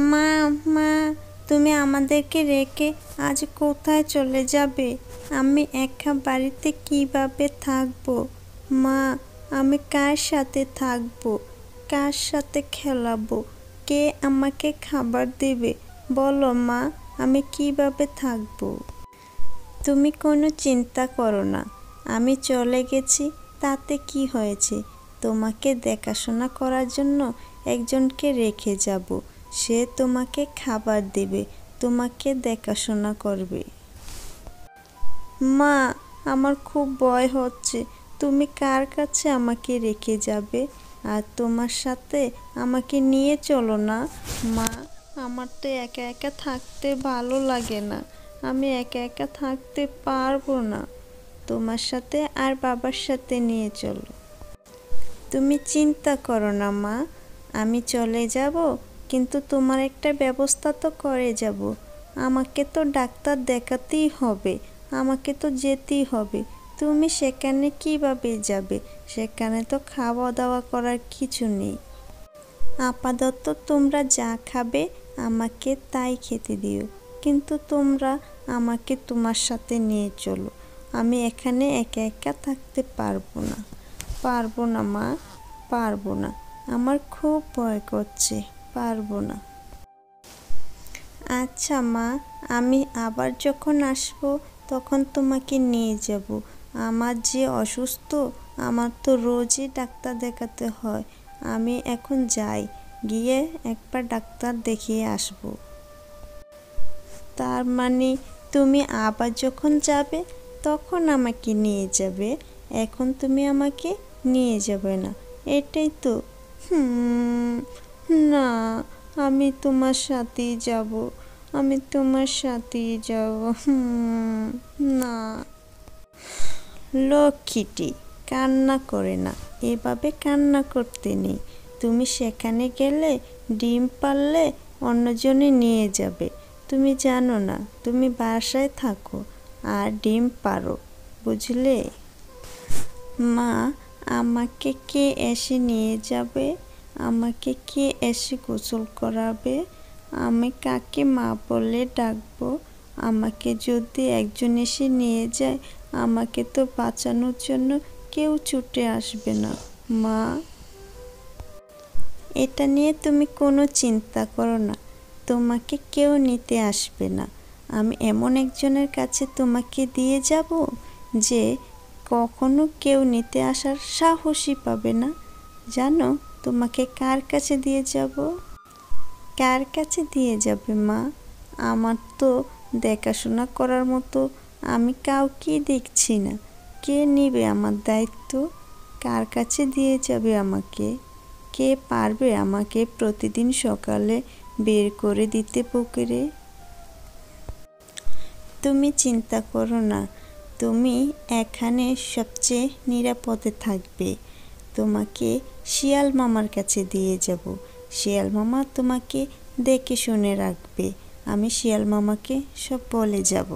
মা মা তুমি আমাদেরকে রেখে আজ কোথায় চলে যাবে? আমি একা বাড়িতে কিভাবে থাকবো? মা, আমি কার সাথে থাকবো? কার সাথে খেলাবো? কে আমাকে খাবার দেবে? বলো মা, আমি কিভাবে থাকবো? তুমি কোনো চিন্তা করো না, আমি চলে গেছি তাতে কি হয়েছে? তোমাকে দেখাশোনা করার জন্য একজনকে রেখে যাব। সে তোমাকে খাবার দেবে, তোমাকে দেখাশোনা করবে। মা, আমার খুব ভয় হচ্ছে। তুমি কার কাছে আমাকে রেখে যাবে? আর তোমার সাথে আমাকে নিয়ে চলো না। মা, আমার তো একা একা থাকতে ভালো লাগে না। আমি একা একা থাকতে পারবো না। তোমার সাথে আর বাবার সাথে নিয়ে চলো। তুমি চিন্তা করো না মা, আমি চলে যাব, কিন্তু তোমার একটা ব্যবস্থা তো করে যাব। আমাকে তো ডাক্তার দেখাতেই হবে, আমাকে তো যেতেই হবে। তুমি সেখানে কিভাবে যাবে? সেখানে তো খাওয়া দাওয়া করার কিছু নেই। আপাতত তোমরা যা খাবে আমাকে তাই খেতে দিও, কিন্তু তোমরা আমাকে তোমার সাথে নিয়ে চলো। আমি এখানে একা একা থাকতে পারবো না। পারবো না মা, পারবো না। আমার খুব ভয় করছে, পারবো না। আচ্ছা মা, আমি আবার যখন আসবো তখন তোমাকে নিয়ে যাব। আমার যে অসুস্থ, আমার তো রোজই ডাক্তার দেখাতে হয়। আমি এখন যাই, গিয়ে একবার ডাক্তার দেখিয়ে আসব। তার মানে তুমি আবার যখন যাবে তখন আমাকে নিয়ে যাবে, এখন তুমি আমাকে নিয়ে যাবে না, এটাই তো? না, আমি তোমার সাথেই যাব, আমি তোমার সাথেই যাব। না। লক্ষ্মীটি, কান্না করে না, এভাবে কান্না করতে নেই। তুমি সেখানে গেলে ডিম পারলে অন্যজনে নিয়ে যাবে। তুমি জানো না, তুমি বাসায় থাকো আর ডিম পারো, বুঝলে? মা, আমাকে কে এসে নিয়ে যাবে? আমাকে কে এসে গোসল করাবে? আমি কাকে মা বলে ডাকবো? আমাকে যদি একজন এসে নিয়ে যায়, আমাকে তো বাঁচানোর জন্য কেউ ছুটে আসবে না। মা, এটা নিয়ে তুমি কোনো চিন্তা করো না, তোমাকে কেউ নিতে আসবে না। আমি এমন একজনের কাছে তোমাকে দিয়ে যাব যে কখনো কেউ নিতে আসার সাহসই পাবে না। জানো তোমাকে কার কাছে দিয়ে যাব? কার কাছে দিয়ে যাবে মা? আমার তো দেখাশোনা করার মতো আমি কাউকেই দেখছি না। কে নেবে আমার দায়িত্ব? কার কাছে দিয়ে যাবে আমাকে? কে পারবে আমাকে প্রতিদিন সকালে বের করে দিতে পুকুরে? তুমি চিন্তা করো না, তুমি এখানে সবচেয়ে নিরাপদে থাকবে। তোমাকে শিয়াল মামার কাছে দিয়ে যাব। শিয়াল মামা তোমাকে দেখে শুনে রাখবে। আমি শিয়াল মামাকে সব বলে যাব।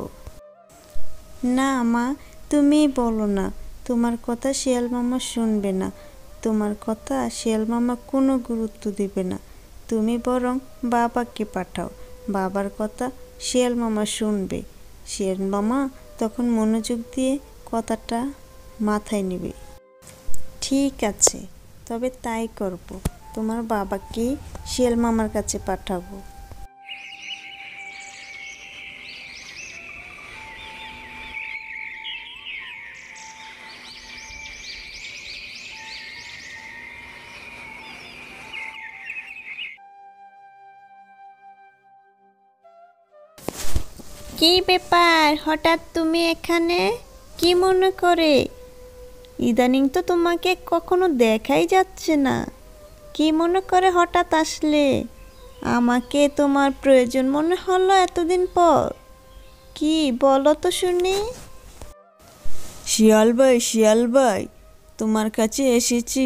না মা, তুমি বলো না, তোমার কথা শিয়াল মামা শুনবে না। তোমার কথা শিয়াল মামা কোনো গুরুত্ব দেবে না। তুমি বরং বাবাকে পাঠাও, বাবার কথা শিয়াল মামা শুনবে। শিয়াল মামা তখন মনোযোগ দিয়ে কথাটা মাথায় নেবে। ঠিক আছে, তবে তাই করব। তোমার বাবাকে শিয়াল মামার কাছে পাঠাবো। কি ব্যাপার, হঠাৎ তুমি এখানে? কি মনে করে? ইদানিং তো তোমাকে কখনো দেখাই যাচ্ছে না। কি মনে করে হঠাৎ আসলে? আমাকে তোমার প্রয়োজন মনে হলো এতদিন পর? কি বলো তো শুনি। শিয়াল ভাই, তোমার কাছে এসেছি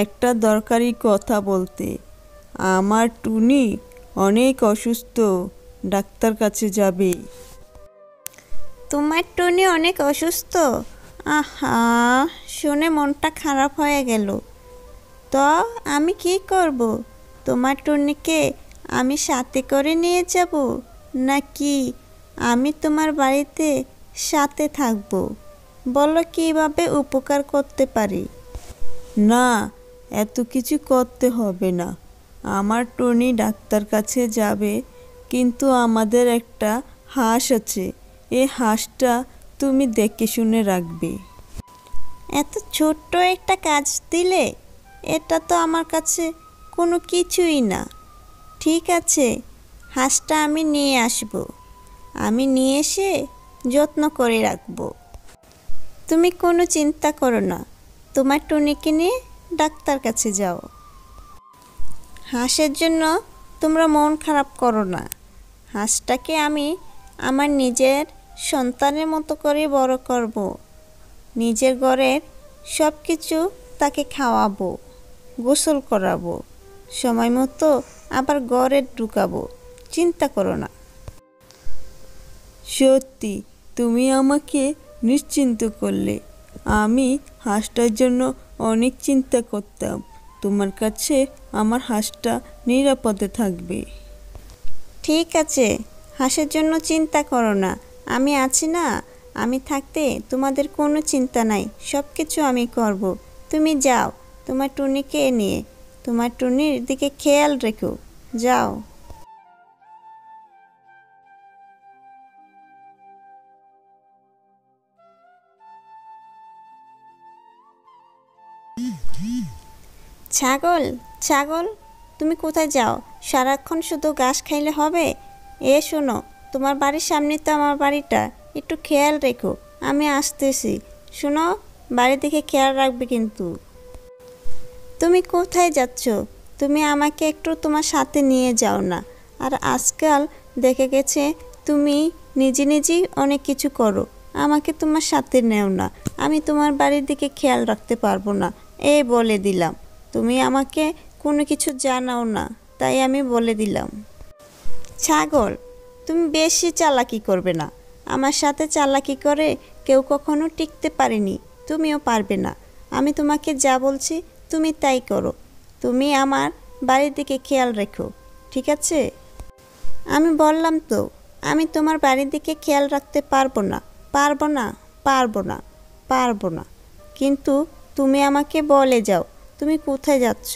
একটা দরকারি কথা বলতে। আমার টুনি অনেক অসুস্থ, ডাক্তার কাছে যাবে। তোমার টুনি অনেক অসুস্থ? আহা, শুনে মনটা খারাপ হয়ে গেল। তো আমি কি করব? তোমার টুনিকে আমি সাথে করে নিয়ে যাব নাকি আমি তোমার বাড়িতে সাথে থাকবো? বলো কিভাবে উপকার করতে পারি? না, এত কিছু করতে হবে না। আমার টুনি ডাক্তার কাছে যাবে, কিন্তু আমাদের একটা হাঁস আছে। এই হাঁসটা তুমি দেখে শুনে রাখবে। এত ছোট্ট একটা কাজ দিলে, এটা তো আমার কাছে কোনো কিছুই না। ঠিক আছে, হাঁসটা আমি নিয়ে আসব। আমি নিয়ে এসে যত্ন করে রাখব। তুমি কোনো চিন্তা করো না, তোমার টুনিকে নিয়ে ডাক্তার কাছে যাও। হাঁসের জন্য তোমরা মন খারাপ করো না। হাঁসটাকে আমি আমার নিজের সন্তানের মতো করে বড় করব। নিজের ঘরের সব কিছু তাকে খাওয়াবো, গোসল করাবো, সময় মতো আবার ঘরে ঢুকাবো। চিন্তা করো না। সত্যি তুমি আমাকে নিশ্চিন্ত করলে। আমি হাঁসটার জন্য অনেক চিন্তা করতাম। তোমার কাছে আমার হাঁসটা নিরাপদে থাকবে। ঠিক আছে, হাঁসের জন্য চিন্তা করো না। আমি আছি না? আমি থাকতে তোমাদের কোনো চিন্তা নাই, সব কিছু আমি করব। তুমি যাও তোমার টুনিকে নিয়ে। তোমার টুনির দিকে খেয়াল রেখো। যাও। ছাগল, ছাগল, তুমি কোথায় যাও? সারাক্ষণ শুধু ঘাস খাইলে হবে? শোনো, তোমার বাড়ির সামনে তো আমার বাড়িটা, একটু খেয়াল রেখো। আমি আসতেছি। শোনো, বাড়ি দিকে খেয়াল রাখবে কিন্তু। তুমি কোথায় যাচ্ছ? তুমি আমাকে একটু তোমার সাথে নিয়ে যাও না। আর আজকাল দেখে গেছে তুমি নিজে নিজেই অনেক কিছু করো, আমাকে তোমার সাথে নেও না। আমি তোমার বাড়ির দিকে খেয়াল রাখতে পারবো না, বলে দিলাম। তুমি আমাকে কোনো কিছু জানাও না, তাই আমি বলে দিলাম। ছাগল, তুমি বেশি চালাকি করবে না। আমার সাথে চালাকি করে কেউ কখনো টিকতে পারেনি, তুমিও পারবে না। আমি তোমাকে যা বলছি তুমি তাই করো। তুমি আমার বাড়ির দিকে খেয়াল রেখো, ঠিক আছে? আমি বললাম তো, আমি তোমার বাড়ির দিকে খেয়াল রাখতে পারবো না, পারবো না, পারবো না, পারবো না। কিন্তু তুমি আমাকে বলে যাও তুমি কোথায় যাচ্ছ,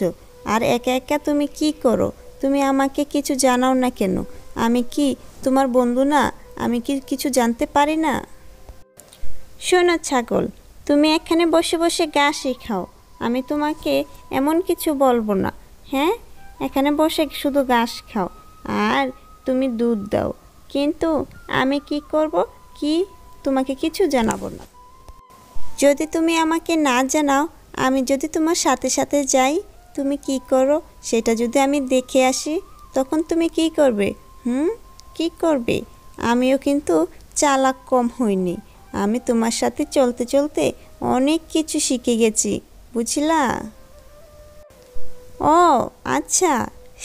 আর একা একা তুমি কি করো। তুমি আমাকে কিছু জানাও না কেন? আমি কি তোমার বন্ধু না? আমি কি কিছু জানতে পারি না? শোনো ছাগল, তুমি এখানে বসে বসে ঘাসই খাও। আমি তোমাকে এমন কিছু বলবো না। হ্যাঁ, এখানে বসে শুধু ঘাস খাও আর তুমি দুধ দাও। কিন্তু আমি কি করব, কি তোমাকে কিছু জানাবো না। যদি তুমি আমাকে না জানাও, আমি যদি তোমার সাথে সাথে যাই, তুমি কি করো সেটা যদি আমি দেখে আসি, তখন তুমি কি করবে? কি করবে? আমিও কিন্তু চালাক কম হইনি। আমি তোমার সাথে চলতে চলতে অনেক কিছু শিখে গেছি, বুঝলা? ও আচ্ছা,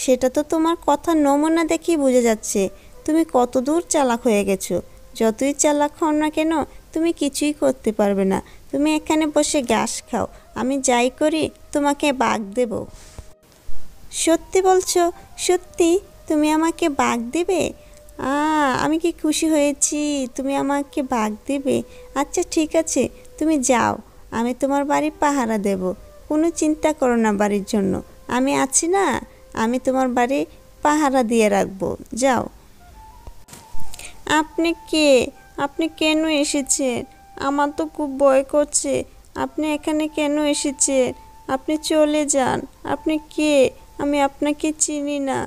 সেটা তো তোমার কথার নমুনা দেখেই বোঝা যাচ্ছে তুমি কত দূর চালাক হয়ে গেছো। যতই চালাক হও না কেন, তুমি কিছুই করতে পারবে না। তুমি এখানে বসে ঘাস খাও, আমি যাই করি তোমাকে বাগ দেব। সত্যি বলছো? সত্যি তুমি আমাকে বাগ দেবে? আমি কি খুশি হয়েছি, তুমি আমাকে বাগ দেবে। আচ্ছা ঠিক আছে, তুমি যাও, আমি তোমার বাড়ি পাহারা দেব। কোনো চিন্তা করো না বাড়ির জন্য, আমি আছি না? আমি তোমার বাড়ি পাহারা দিয়ে রাখবো। যাও। আপনি কে? আপনি কেন এসেছেন? আমার তো খুব ভয় করছে। আপনি এখানে কেন এসেছেন? আপনি চলে যান। আপনি কে? আমি আপনাকে চিনি না।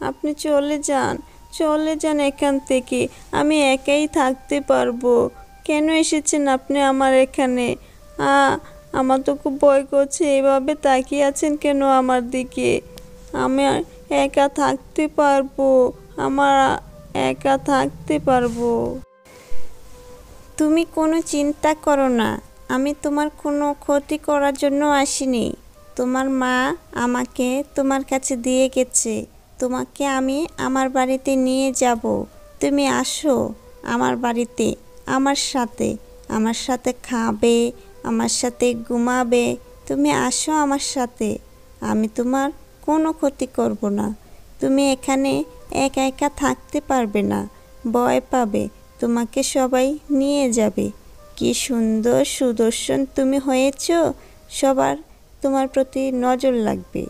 আপনি চলে যান, চলে যান এখান থেকে। আমি একাই থাকতে পারবো। কেন এসেছেন আপনি আমার এখানে? আমার তো খুব ভয় করছে। এভাবে তাকিয়ে আছেন কেন আমার দিকে? আমি একা থাকতে পারবো। আমার একা থাকতে পারবো। তুমি কোনো চিন্তা করো না, আমি তোমার কোনো ক্ষতি করার জন্য আসিনি। তোমার মা আমাকে তোমার কাছে দিয়ে গেছে। তোমাকে আমি আমার বাড়িতে নিয়ে যাব। তুমি আসো আমার বাড়িতে, আমার সাথে। আমার সাথে খাবে, আমার সাথে ঘুমাবে। তুমি আসো আমার সাথে, আমি তোমার কোনো ক্ষতি করব না। তুমি এখানে একা একা থাকতে পারবে না, ভয় পাবে, তোমাকে সবাই নিয়ে যাবে। কি সুন্দর সুদর্শন তুমি হয়েছো, সবার তোমার প্রতি নজর লাগবে।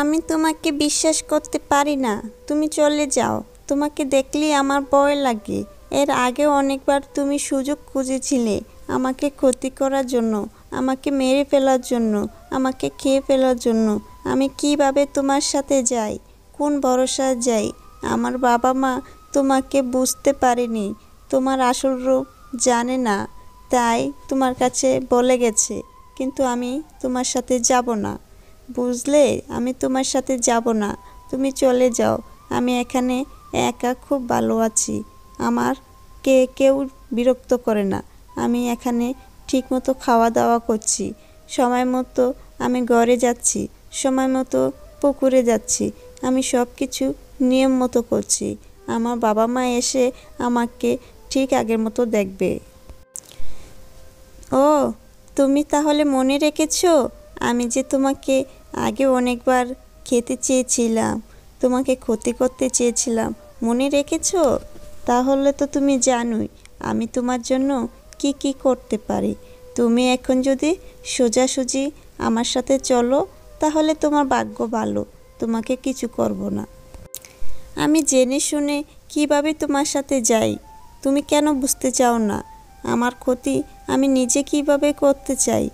আমি তোমাকে বিশ্বাস করতে পারি না, তুমি চলে যাও। তোমাকে দেখলেই আমার ভয় লাগে। এর আগেও অনেকবার তুমি সুযোগ খুঁজেছিলে আমাকে ক্ষতি করার জন্য, আমাকে মেরে ফেলার জন্য, আমাকে খেয়ে ফেলার জন্য। আমি কিভাবে তোমার সাথে যাই, কোন ভরসায় যাই? আমার বাবা মা তোমাকে বুঝতে পারেনি, তোমার আসল রূপ জানে না, তাই তোমার কাছে বলে গেছে। কিন্তু আমি তোমার সাথে যাব না, বুঝলে? আমি তোমার সাথে যাব না, তুমি চলে যাও। আমি এখানে একা খুব ভালো আছি, আমার কেউ বিরক্ত করে না। আমি এখানে ঠিকমতো খাওয়া দাওয়া করছি, সময় মতো আমি ঘরে যাচ্ছি, সময় মতো পুকুরে যাচ্ছি, আমি সব কিছু নিয়ম মতো করছি। আমার বাবা মা এসে আমাকে ঠিক আগের মতো দেখবে। ও, তুমি তাহলে মনে রেখেছো আমি যে তোমাকে আগে অনেকবার খেতে চেয়েছিলাম, তোমাকে ক্ষতি করতে চেয়েছিলাম, মনে রেখেছো? তাহলে তো তুমি জানোই আমি তোমার জন্য কি কি করতে পারি। তুমি এখন যদি সোজাসুজি আমার সাথে চলো, তাহলে তোমার ভাগ্য ভালো, তোমাকে কিছু করব না। আমি জেনে শুনে কিভাবে তোমার সাথে যাই, তুমি কেন বুঝতে চাও না? আমার ক্ষতি আমি নিজে কিভাবে করতে চাই।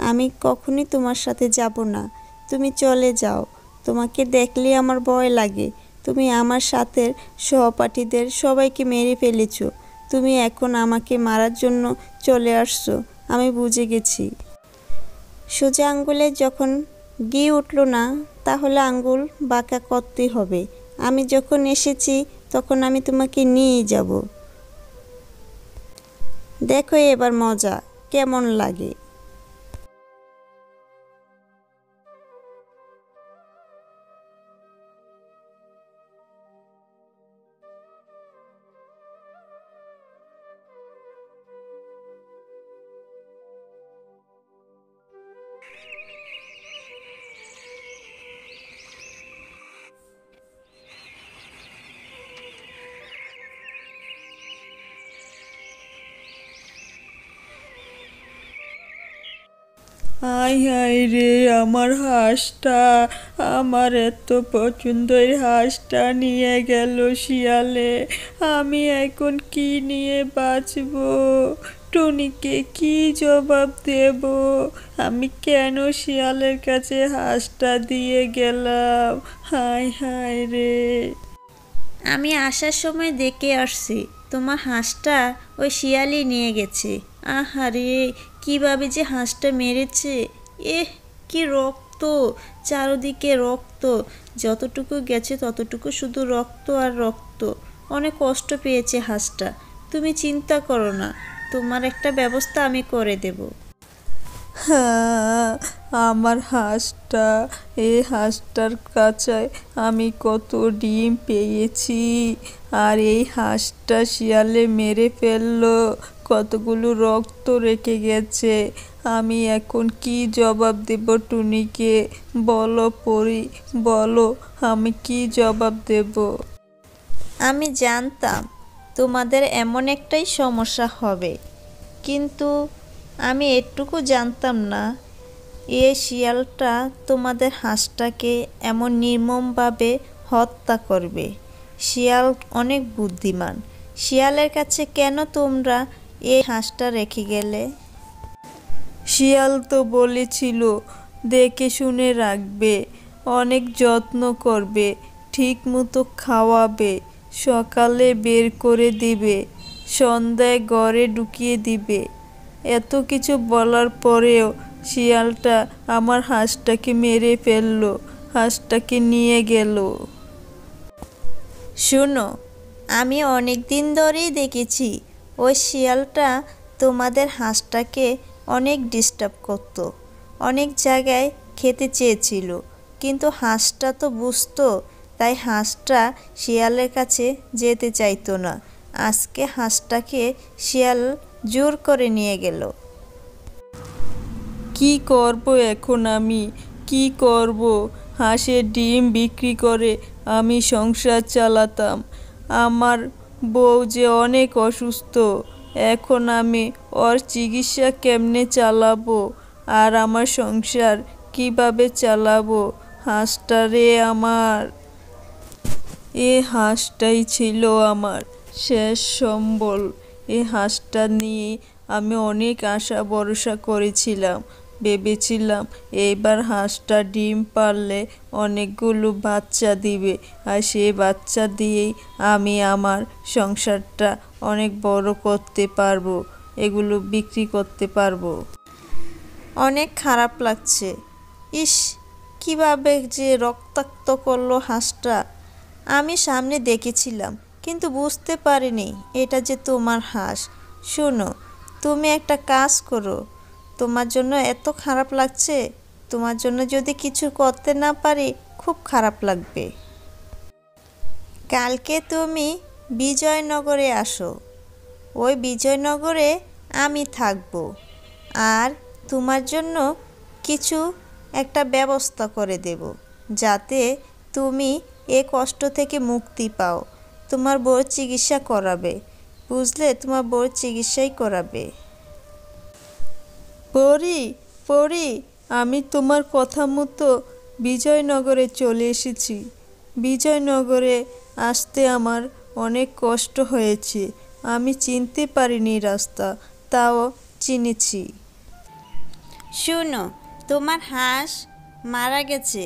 আমি কখনই তোমার সাথে যাব না, তুমি চলে যাও। তোমাকে দেখলে আমার ভয় লাগে, তুমি আমার সাথে সহপাঠীদের সবাইকে মেরে ফেলেছো, তুমি এখন আমাকে মারার জন্য চলে আসছো, আমি বুঝে গেছি। সোজা আঙ্গুলে যখন ঘি উঠল না, তাহলে আঙ্গুল বাঁকা করতেই হবে। আমি যখন এসেছি তখন আমি তোমাকে নিয়েই যাব। দেখো এবার মজা কেমন লাগে। হায় হায় রে, আমার হাঁসটা, আমার এত পছন্দের হাঁসটা নিয়ে গেল শিয়ালে। আমি এখন কি নিয়ে বাঁচবো? টুনিকে কি জবাব দেব? আমি কেন শিয়ালের কাছে হাঁসটা দিয়ে গেলাম? হায় হায় রে। আমি আসার সময় দেখে আসছি তোমার হাঁসটা ওই শিয়ালই নিয়ে গেছে। আহারে, কিভাবে যে হাঁসটা মেরেছে! কি রক্ত, চারদিকে রক্ত, যতটুকু গেছে ততটুকু শুধু রক্ত আর রক্ত। অনেক কষ্ট পেয়েছে হাঁসটা। তুমি চিন্তা করো না, তোমার একটা ব্যবস্থা আমি করে দেব। হ্যাঁ, আমার হাঁসটা, এই হাঁসটার কাছে আমি কত ডিম পেয়েছি, আর এই হাঁসটা শিয়ালে মেরে ফেললো, কতগুলো রক্ত রেখে গেছে। আমি এখন কি জবাব দেব টুনিকে? বলো পরি, বলো, আমি কি জবাব দেব? আমি জানতাম তোমাদের এমন একটাই সমস্যা হবে, কিন্তু আমি এটুকু জানতাম না এই শিয়ালটা তোমাদের হাঁসটাকে এমন নির্মমভাবে হত্যা করবে। শিয়াল অনেক বুদ্ধিমান, শিয়ালের কাছে কেন তোমরা এই হাঁসটা রেখে গেলে? শিয়াল তো বলেছিল দেখে শুনে রাখবে, অনেক যত্ন করবে, ঠিক মতো খাওয়াবে, সকালে বের করে দিবে, সন্ধ্যায় ঘরে ঢুকিয়ে দিবে। এত কিছু বলার পরেও শিয়ালটা আমার হাঁসটাকে মেরে ফেললো, হাঁসটাকে নিয়ে গেল। শোনো, আমি অনেক দিন ধরেই দেখেছি ওই শিয়ালটা তোমাদের হাঁসটাকে অনেক ডিস্টার্ব করতো, অনেক জায়গায় খেতে চেয়েছিল, কিন্তু হাঁসটা তো বুঝতো, তাই হাঁসটা শিয়ালের কাছে যেতে চাইতো না। আজকে হাঁসটাকে শিয়াল জোর করে নিয়ে গেল। কি করব এখন আমি, কি করব? হাঁসের ডিম বিক্রি করে আমি সংসার চালাতাম। আমার বউ যে অনেক অসুস্থ, এখন আমি ওর চিকিৎসা কেমনে চালাবো, আর আমার সংসার কিভাবে চালাবো? হাঁসটা রে আমার, এ হাঁসটাই ছিল আমার শেষ সম্বল। এই হাঁসটা নিয়ে আমি অনেক আশা ভরসা করেছিলাম, ভেবেছিলাম এইবার হাঁসটা ডিম পারলে অনেকগুলো বাচ্চা দিবে, আর সেই বাচ্চা দিয়েই আমি আমার সংসারটা অনেক বড় করতে পারবো, এগুলো বিক্রি করতে পারবো। অনেক খারাপ লাগছে। ইস, কিভাবে যে রক্তাক্ত করলো হাঁসটা। আমি সামনে দেখেছিলাম কিন্তু বুঝতে পারিনি এটা যে তোমার হাঁস। শোনো, তুমি একটা কাজ করো, তোমার জন্য এত খারাপ লাগছে, তোমার জন্য যদি কিছু করতে না পারি খুব খারাপ লাগবে। কালকে তুমি বিজয়নগরে আসো, ওই বিজয়নগরে আমি থাকবো, আর তোমার জন্য কিছু একটা ব্যবস্থা করে দেব, যাতে তুমি এ কষ্ট থেকে মুক্তি পাও। তোমার বউর চিকিৎসা করাবে, বুঝলে? তোমার বউর চিকিৎসাই করাবে। পরি, পরি, আমি তোমার কথা মতো বিজয়নগরে চলে এসেছি। বিজয়নগরে আসতে আমার অনেক কষ্ট হয়েছে, আমি চিনতে পারিনি রাস্তা, তাও চিনেছি। শুনো, তোমার হাঁস মারা গেছে,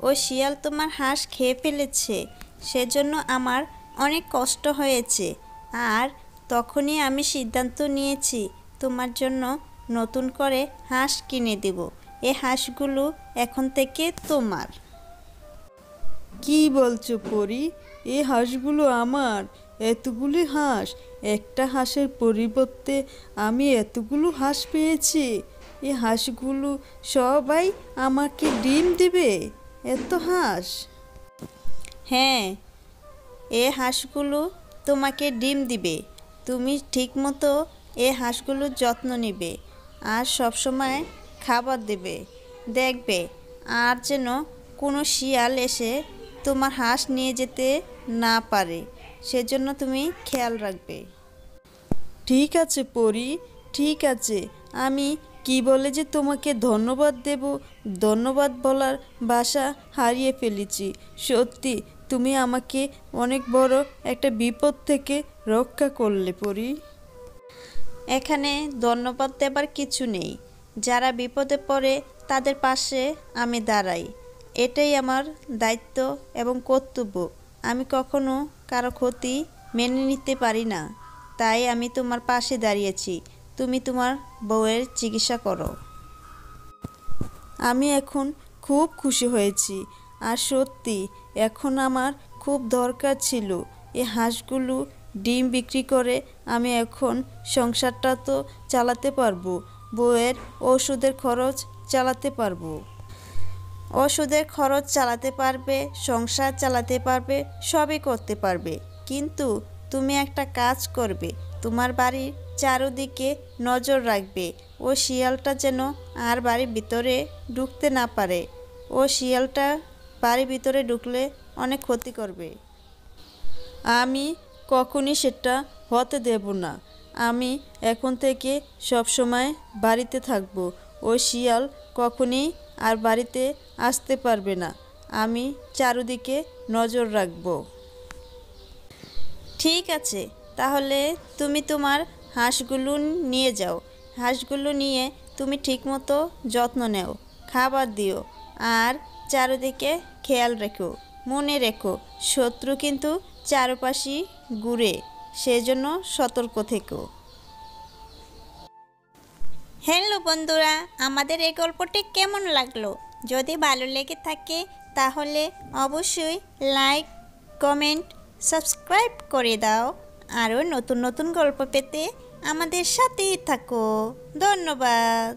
ও শিয়াল তোমার হাঁস খেয়ে ফেলেছে, সেজন্য আমার অনেক কষ্ট হয়েছে। আর তখনই আমি সিদ্ধান্ত নিয়েছি তোমার জন্য নতুন করে হাঁস কিনে দেব। এই হাঁসগুলো এখন থেকে তোমার। কি বলছো পরি? এই হাঁসগুলো আমার? এতগুলি হাঁস? একটা হাঁসের পরিবর্তে আমি এতগুলো হাঁস পেয়েছি। এই হাঁসগুলো সবাই আমাকে ডিম দিবে? এত হাঁস? হ্যাঁ, এ হাঁসগুলো তোমাকে ডিম দিবে। তুমি ঠিকমতো এ হাঁসগুলোর যত্ন নেবে আর সবসময় খাবার দেবে। দেখবে আর যেন কোনো শিয়াল এসে তোমার হাঁস নিয়ে যেতে না পারে, সেজন্য তুমি খেয়াল রাখবে। ঠিক আছে পরি, ঠিক আছে। আমি কি বলে যে তোমাকে ধন্যবাদ দেব, ধন্যবাদ বলার ভাষা হারিয়ে ফেলেছি। সত্যি তুমি আমাকে অনেক বড় একটা বিপদ থেকে রক্ষা করলে পরি। এখানে ধন্যবাদ দেবার কিছু নেই। যারা বিপদে পড়ে তাদের পাশে আমি দাঁড়াই, এটাই আমার দায়িত্ব এবং কর্তব্য। আমি কখনো কারো ক্ষতি মেনে নিতে পারি না, তাই আমি তোমার পাশে দাঁড়িয়েছি। তুমি তোমার বউয়ের চিকিৎসা করো। আমি এখন খুব খুশি হয়েছি, আর সত্যি এখন আমার খুব দরকার ছিল এই হাঁসগুলো ডিম বিক্রি করে আমি এখন সংসারটা তো চালাতে পারবো, বউয়ের ওষুধের খরচ চালাতে পারবো। ওষুধের খরচ চালাতে পারবে, সংসার চালাতে পারবে, সবই করতে পারবে। কিন্তু তুমি একটা কাজ করবে, তোমার বাড়ির চারদিকে নজর রাখবে, ও শিয়ালটা যেন আর বাড়ির ভিতরে ঢুকতে না পারে। ও শিয়ালটা বাড়ির ভিতরে ঢুকলে অনেক ক্ষতি করবে। আমি কখনই সেটা হতে দেব না। আমি এখন থেকে সব সময় বাড়িতে থাকবো, ও শিয়াল কখনই আর বাড়িতে আসতে পারবে না। আমি চারদিকে নজর রাখবো। ঠিক আছে, তাহলে তুমি তোমার হাঁসগুলো নিয়ে যাও। হাঁসগুলো নিয়ে তুমি ঠিকমতো যত্ন নেও, খাবার দিও, আর চারিদিকে খেয়াল রেখো। মনে রেখো, শত্রু কিন্তু চারপাশেই ঘুরে, সেজন্য সতর্ক থেকো। হ্যালো বন্ধুরা, আমাদের এই গল্পটি কেমন লাগলো? যদি ভালো লেগে থাকে তাহলে অবশ্যই লাইক, কমেন্ট, সাবস্ক্রাইব করে দাও। আরও নতুন নতুন গল্প পেতে আমাদের সাথেই থাকো। ধন্যবাদ।